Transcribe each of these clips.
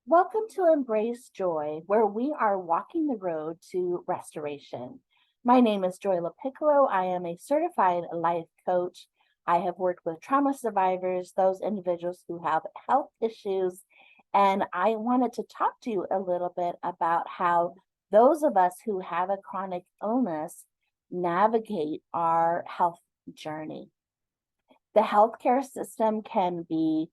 Welcome to Embrace Joy, where we are walking the road to restoration. My name is Joy LaPiccolo. I am a certified life coach. I have worked with trauma survivors, those individuals who have health issues, and I wanted to talk to you a little bit about how those of us who have a chronic illness navigate our health journey. The healthcare system can be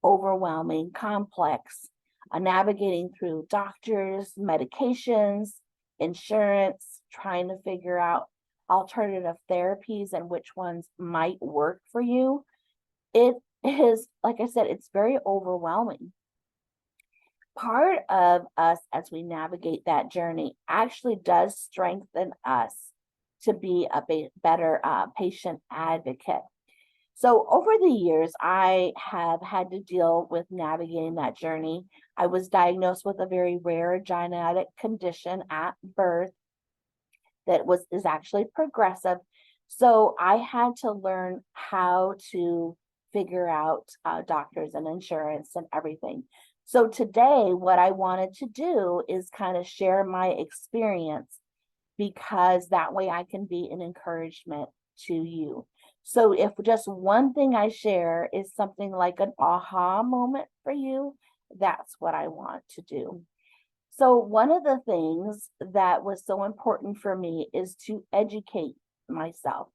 overwhelming, complex, navigating through doctors, medications, insurance, trying to figure out alternative therapies and which ones might work for you. It is, like I said, it's very overwhelming. Part of us as we navigate that journey actually does strengthen us to be a better patient advocate. So over the years, I have had to deal with navigating that journey. I was diagnosed with a very rare genetic condition at birth that is actually progressive. So I had to learn how to figure out doctors and insurance and everything. So today, what I wanted to do is kind of share my experience because that way I can be an encouragement to you. So if just one thing I share is something like an aha moment for you, that's what I want to do. So one of the things that was so important for me is to educate myself,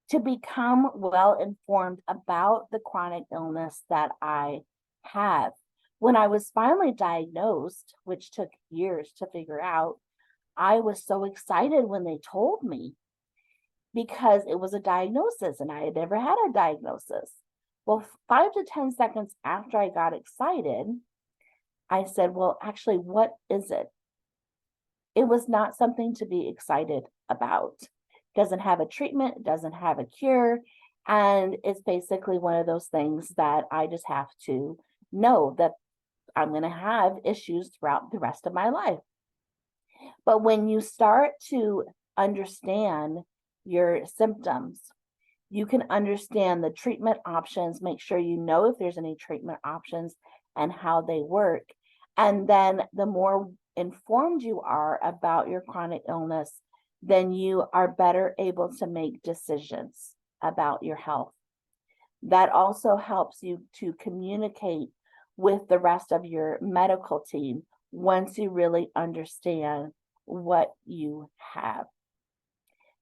to become well informed about the chronic illness that I have. When I was finally diagnosed, which took years to figure out, I was so excited when they told me because it was a diagnosis and I had never had a diagnosis. Well, 5 to 10 seconds after I got excited, I said, well, actually, what is it? It was not something to be excited about. It doesn't have a treatment, it doesn't have a cure. And it's basically one of those things that I just have to know that I'm going to have issues throughout the rest of my life. But when you start to understand your symptoms, you can understand the treatment options, make sure you know if there's any treatment options and how they work. And then the more informed you are about your chronic illness, then you are better able to make decisions about your health. That also helps you to communicate with the rest of your medical team once you really understand what you have.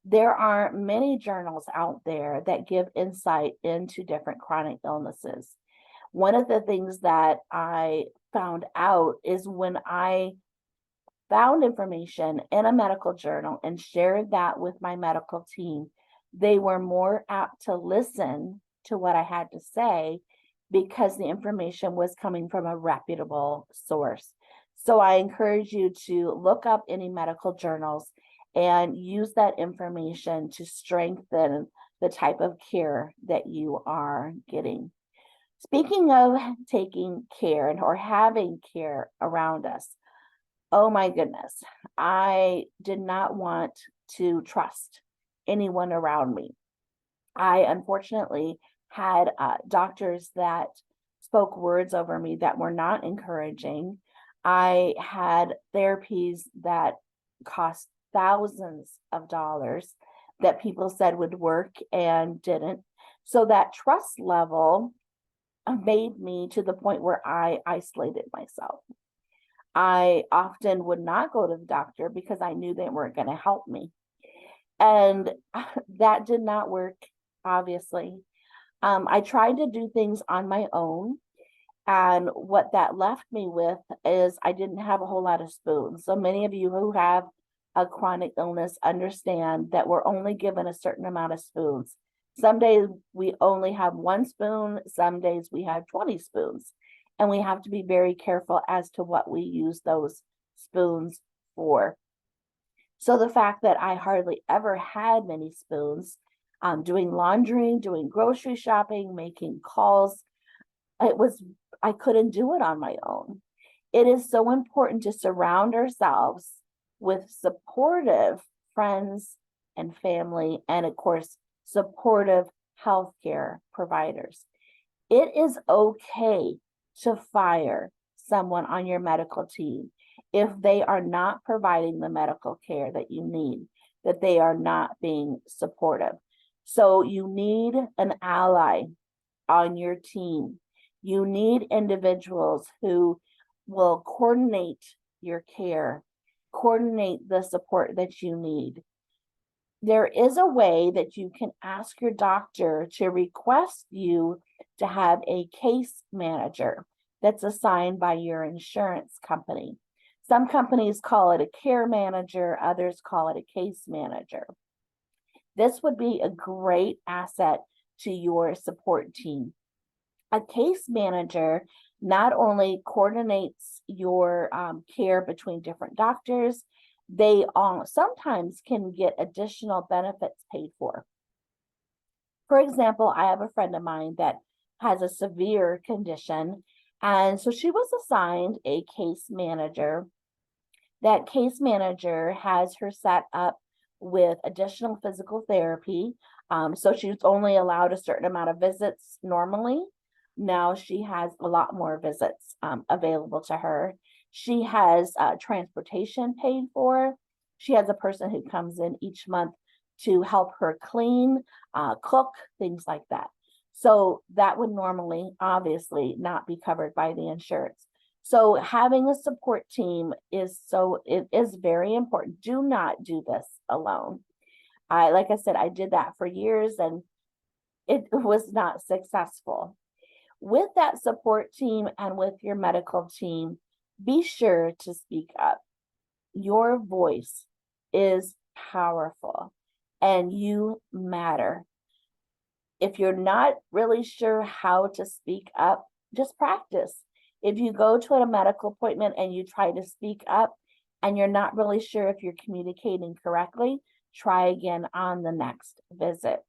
There are many journals out there that give insight into different chronic illnesses. One of the things that I found out is when I found information in a medical journal and shared that with my medical team, they were more apt to listen to what I had to say because the information was coming from a reputable source. So I encourage you to look up any medical journals and use that information to strengthen the type of care that you are getting. Speaking of taking care or having care around us, oh my goodness, I did not want to trust anyone around me. I unfortunately had doctors that spoke words over me that were not encouraging. I had therapies that cost thousands of dollars that people said would work and didn't. So that trust level made me to the point where I isolated myself. I often would not go to the doctor because I knew they weren't going to help me. And that did not work, obviously. I tried to do things on my own. And what that left me with is I didn't have a whole lot of spoons. So many of you who have a chronic illness understand that we're only given a certain amount of spoons. Some days we only have one spoon, some days we have 20 spoons. And we have to be very careful as to what we use those spoons for. So the fact that I hardly ever had many spoons, doing laundry, doing grocery shopping, making calls, I couldn't do it on my own. It is so important to surround ourselves with supportive friends and family, and of course, supportive healthcare providers. It is okay to fire someone on your medical team if they are not providing the medical care that you need, that they are not being supportive. So you need an ally on your team. You need individuals who will coordinate your care, coordinate the support that you need. There is a way that you can ask your doctor to request you to have a case manager that's assigned by your insurance company. Some companies call it a care manager, others call it a case manager. This would be a great asset to your support team. A case manager not only coordinates your care between different doctors, they sometimes can get additional benefits paid for. For example, I have a friend of mine that has a severe condition, and so she was assigned a case manager. That case manager has her set up with additional physical therapy. So she's only allowed a certain amount of visits normally. Now she has a lot more visits available to her. She has transportation paid for. She has a person who comes in each month to help her clean, cook, things like that. So that would normally, obviously, not be covered by the insurance. So having a support team it is very important. Do not do this alone. Like I said, I did that for years and it was not successful. With that support team and with your medical team, be sure to speak up. Your voice is powerful and you matter. If you're not really sure how to speak up, just practice. If you go to a medical appointment and you try to speak up and you're not really sure if you're communicating correctly, try again on the next visit.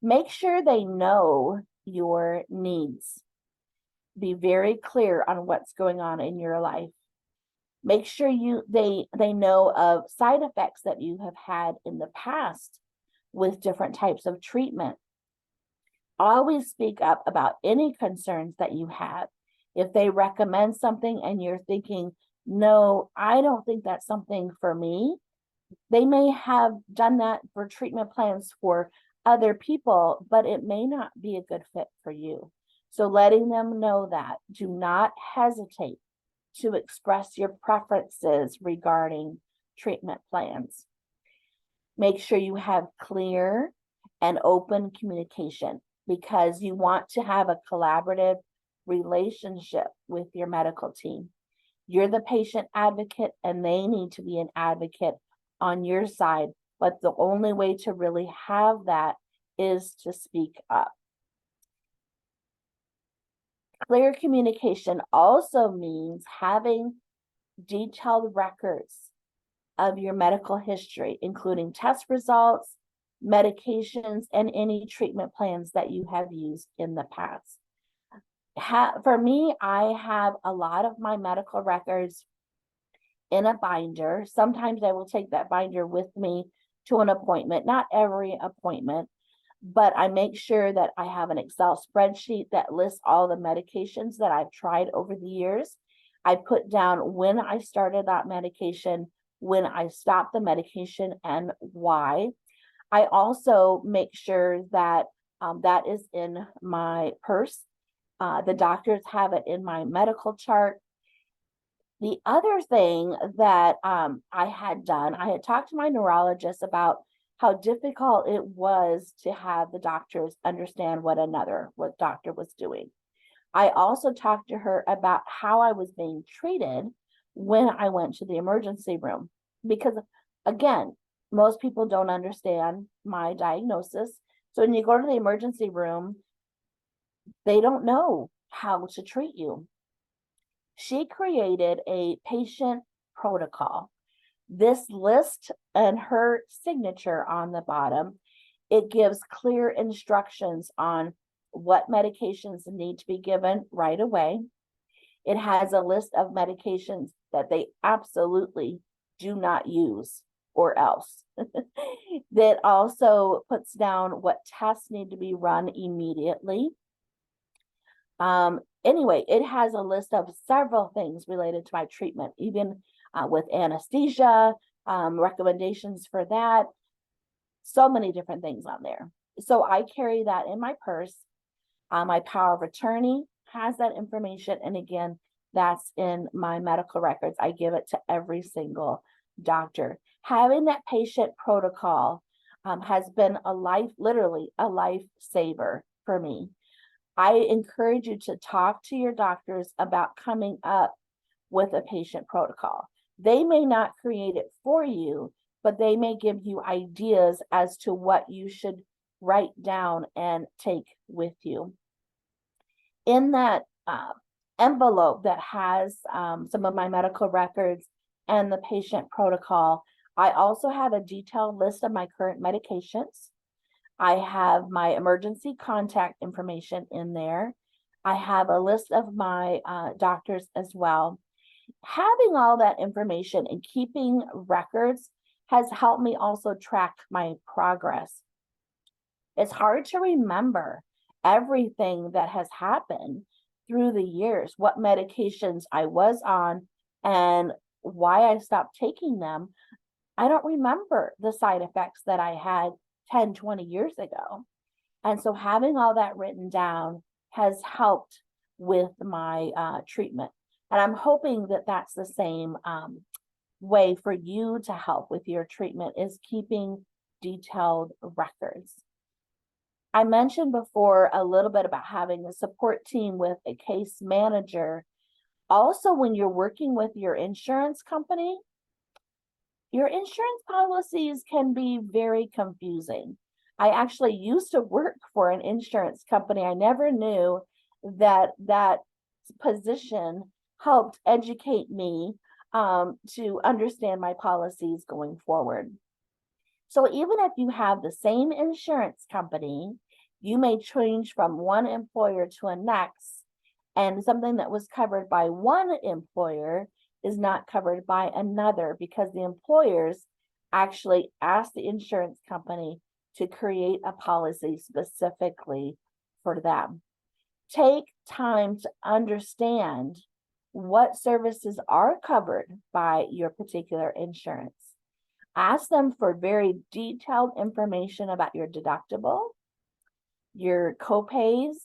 Make sure they know your needs. Be very clear on what's going on in your life. Make sure they know of side effects that you have had in the past with different types of treatment. Always speak up about any concerns that you have. If they recommend something and you're thinking, no, I don't think that's something for me, they may have done that for treatment plans for other people, but it may not be a good fit for you. So letting them know that, do not hesitate to express your preferences regarding treatment plans. Make sure you have clear and open communication because you want to have a collaborative relationship with your medical team. You're the patient advocate and they need to be an advocate on your side, but the only way to really have that is to speak up. Clear communication also means having detailed records of your medical history, including test results, medications, and any treatment plans that you have used in the past. For me, I have a lot of my medical records in a binder. Sometimes I will take that binder with me to an appointment, not every appointment, but I make sure that I have an Excel spreadsheet that lists all the medications that I've tried over the years. I put down when I started that medication, when I stopped the medication, and why. I also make sure that that is in my purse. The doctors have it in my medical chart. The other thing that I had done, I had talked to my neurologist about how difficult it was to have the doctors understand what doctor was doing. I also talked to her about how I was being treated when I went to the emergency room, because again, most people don't understand my diagnosis. So when you go to the emergency room, they don't know how to treat you. She created a patient protocol. This list and her signature on the bottom, it gives clear instructions on what medications need to be given right away. It has a list of medications that they absolutely do not use or else. That also puts down what tests need to be run immediately. anyway, it has a list of several things related to my treatment, even with anesthesia, recommendations for that, so many different things on there. So I carry that in my purse. My power of attorney has that information. And again, that's in my medical records. I give it to every single doctor. Having that patient protocol has been literally a lifesaver for me. I encourage you to talk to your doctors about coming up with a patient protocol. They may not create it for you, but they may give you ideas as to what you should write down and take with you. In that envelope that has some of my medical records and the patient protocol, I also have a detailed list of my current medications. I have my emergency contact information in there. I have a list of my doctors as well. Having all that information and keeping records has helped me also track my progress. It's hard to remember everything that has happened through the years, what medications I was on and why I stopped taking them. I don't remember the side effects that I had 10, 20 years ago. And so having all that written down has helped with my treatment. And I'm hoping that that's the same way for you to help with your treatment, is keeping detailed records. I mentioned before a little bit about having a support team with a case manager. Also, when you're working with your insurance company, your insurance policies can be very confusing. I actually used to work for an insurance company. I never knew that that position helped educate me to understand my policies going forward. So even if you have the same insurance company, you may change from one employer to a next, and something that was covered by one employer is not covered by another because the employers actually ask the insurance company to create a policy specifically for them. Take time to understand what services are covered by your particular insurance. Ask them for very detailed information about your deductible, your copays,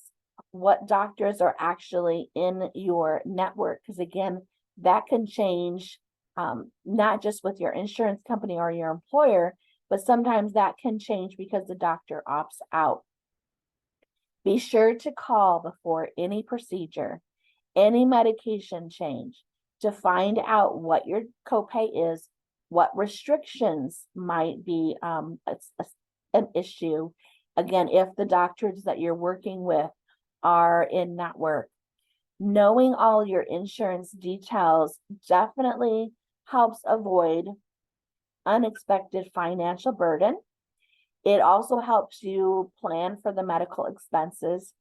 what doctors are actually in your network, because again, that can change not just with your insurance company or your employer, but sometimes that can change because the doctor opts out. Be sure to call before any procedure, any medication change, to find out what your copay is, what restrictions might be an issue. Again, if the doctors that you're working with are in network. Knowing all your insurance details definitely helps avoid unexpected financial burden. It also helps you plan for the medical expenses,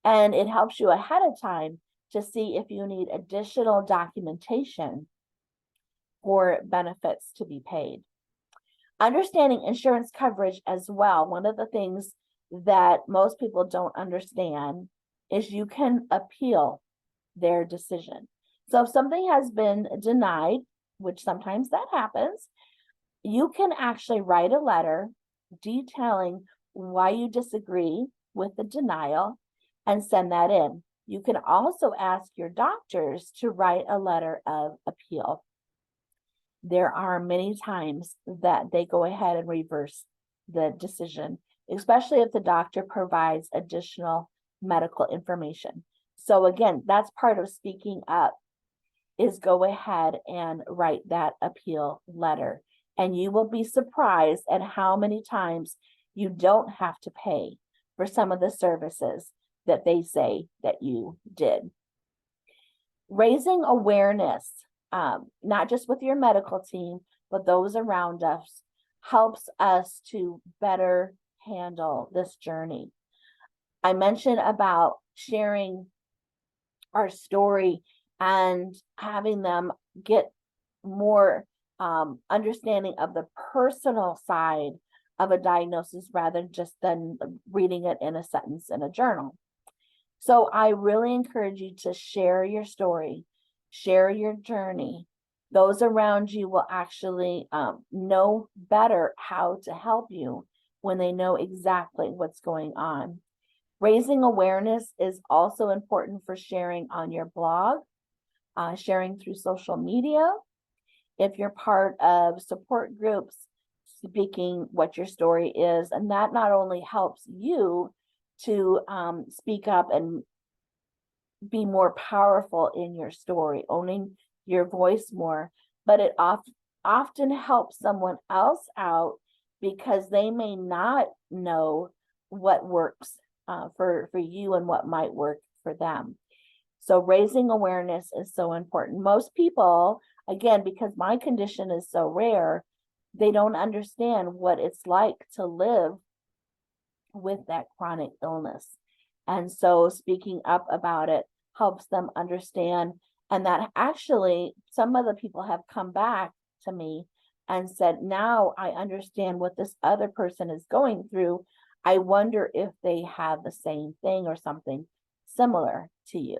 and it helps you ahead of time to see if you need additional documentation for benefits to be paid. Understanding insurance coverage as well, one of the things that most people don't understand is you can appeal their decision. So if something has been denied, which sometimes that happens, you can actually write a letter detailing why you disagree with the denial and send that in. You can also ask your doctors to write a letter of appeal. There are many times that they go ahead and reverse the decision, especially if the doctor provides additional medical information. So again, that's part of speaking up, is go ahead and write that appeal letter. And you will be surprised at how many times you don't have to pay for some of the services that they say that you did. Raising awareness, not just with your medical team, but those around us, helps us to better handle this journey. I mentioned about sharing our story and having them get more understanding of the personal side of a diagnosis rather just than reading it in a sentence in a journal. So I really encourage you to share your story, share your journey. Those around you will actually know better how to help you when they know exactly what's going on. Raising awareness is also important for sharing on your blog, sharing through social media. If you're part of support groups, speaking what your story is, and that not only helps you to speak up and be more powerful in your story, owning your voice more, but it often helps someone else out because they may not know what works for you and what might work for them. So raising awareness is so important. Most people, again, because my condition is so rare, they don't understand what it's like to live with that chronic illness. And so speaking up about it helps them understand. And that actually, some of the people have come back to me and said, now I understand what this other person is going through. I wonder if they have the same thing or something similar to you.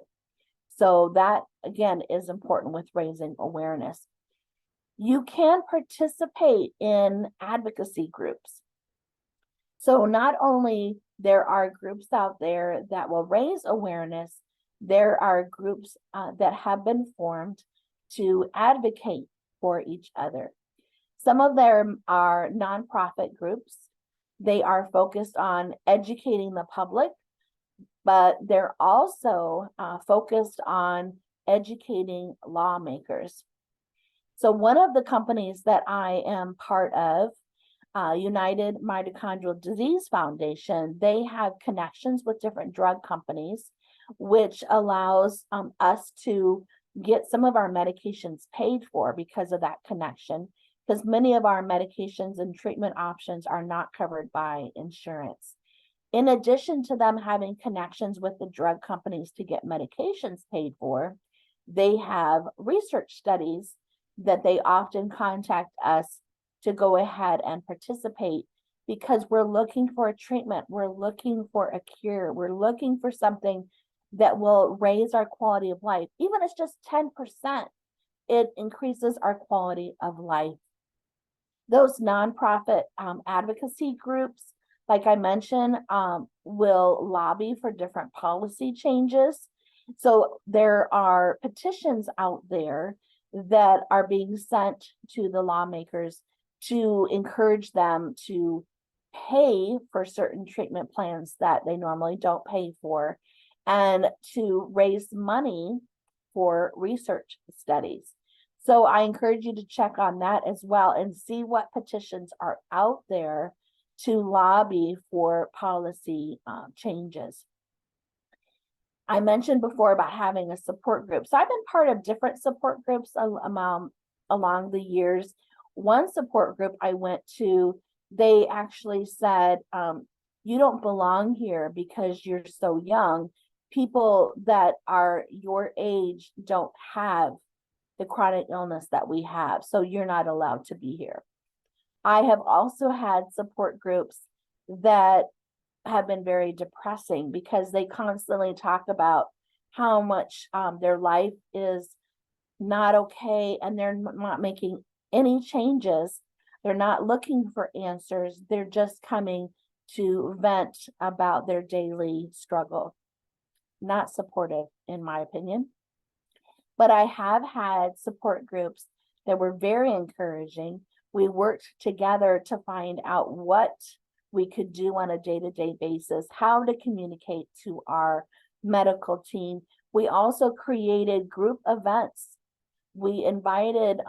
So that, again, is important with raising awareness. You can participate in advocacy groups. So not only there are groups out there that will raise awareness, there are groups that have been formed to advocate for each other. Some of them are nonprofit groups. They are focused on educating the public, but they're also focused on educating lawmakers. So one of the companies that I am part of, United Mitochondrial Disease Foundation, they have connections with different drug companies, which allows us to get some of our medications paid for because of that connection, because many of our medications and treatment options are not covered by insurance. In addition to them having connections with the drug companies to get medications paid for, they have research studies that they often contact us to go ahead and participate because we're looking for a treatment, we're looking for a cure, we're looking for something that will raise our quality of life. Even if it's just 10%, it increases our quality of life. Those nonprofit advocacy groups, like I mentioned, will lobby for different policy changes. So there are petitions out there that are being sent to the lawmakers to encourage them to pay for certain treatment plans that they normally don't pay for, and to raise money for research studies. So I encourage you to check on that as well and see what petitions are out there to lobby for policy changes. I mentioned before about having a support group. So I've been part of different support groups along the years. One support group I went to, they actually said, you don't belong here because you're so young. People that are your age don't have the chronic illness that we have, so you're not allowed to be here. I have also had support groups that have been very depressing because they constantly talk about how much their life is not okay and they're not making any changes. They're not looking for answers. They're just coming to vent about their daily struggle. Not supportive, in my opinion. But I have had support groups that were very encouraging. We worked together to find out what we could do on a day-to-day basis, how to communicate to our medical team. We also created group events. We invited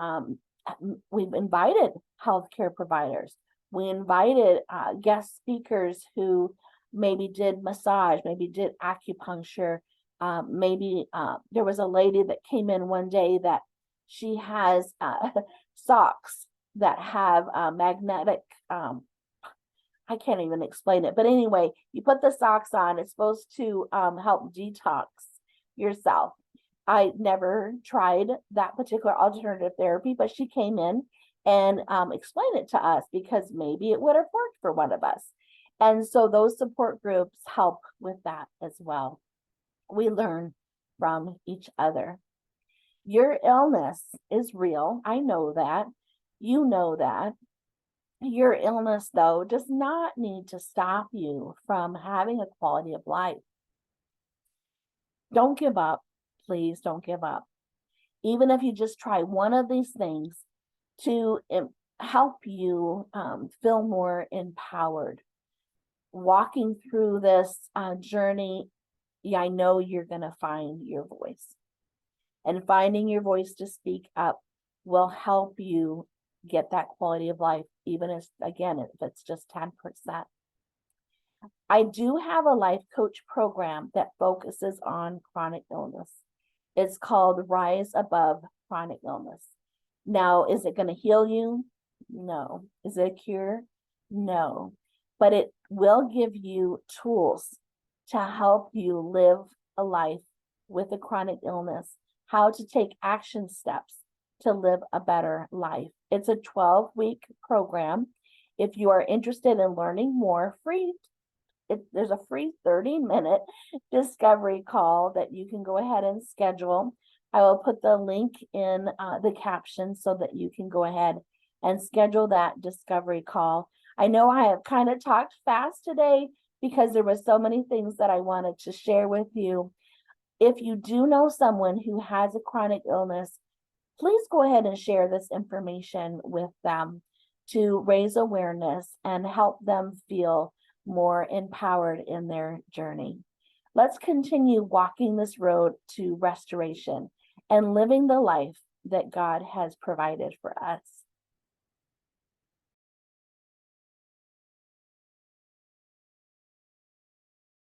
healthcare providers. We invited guest speakers who maybe did massage, maybe did acupuncture. There was a lady that came in one day that she has socks that have magnetic, I can't even explain it. But anyway, you put the socks on, it's supposed to help detox yourself. I never tried that particular alternative therapy, but she came in and explained it to us because maybe it would have worked for one of us. And so those support groups help with that as well. We learn from each other. Your illness is real. I know that. You know that. Your illness, though, does not need to stop you from having a quality of life. Don't give up. Please don't give up. Even if you just try one of these things to help you feel more empowered. Walking through this journey, yeah, I know you're going to find your voice. And finding your voice to speak up will help you get that quality of life, even if, again, if it's just 10%. I do have a life coach program that focuses on chronic illness. It's called Rise Above Chronic Illness. Now, is it going to heal you? No. Is it a cure? No. But it will give you tools to help you live a life with a chronic illness, how to take action steps to live a better life. It's a 12-week program. If you are interested in learning more, there's a free 30-minute discovery call that you can go ahead and schedule. I will put the link in the caption so that you can go ahead and schedule that discovery call. I know I have kind of talked fast today because there were so many things that I wanted to share with you. If you do know someone who has a chronic illness, please go ahead and share this information with them to raise awareness and help them feel more empowered in their journey. Let's continue walking this road to restoration and living the life that God has provided for us.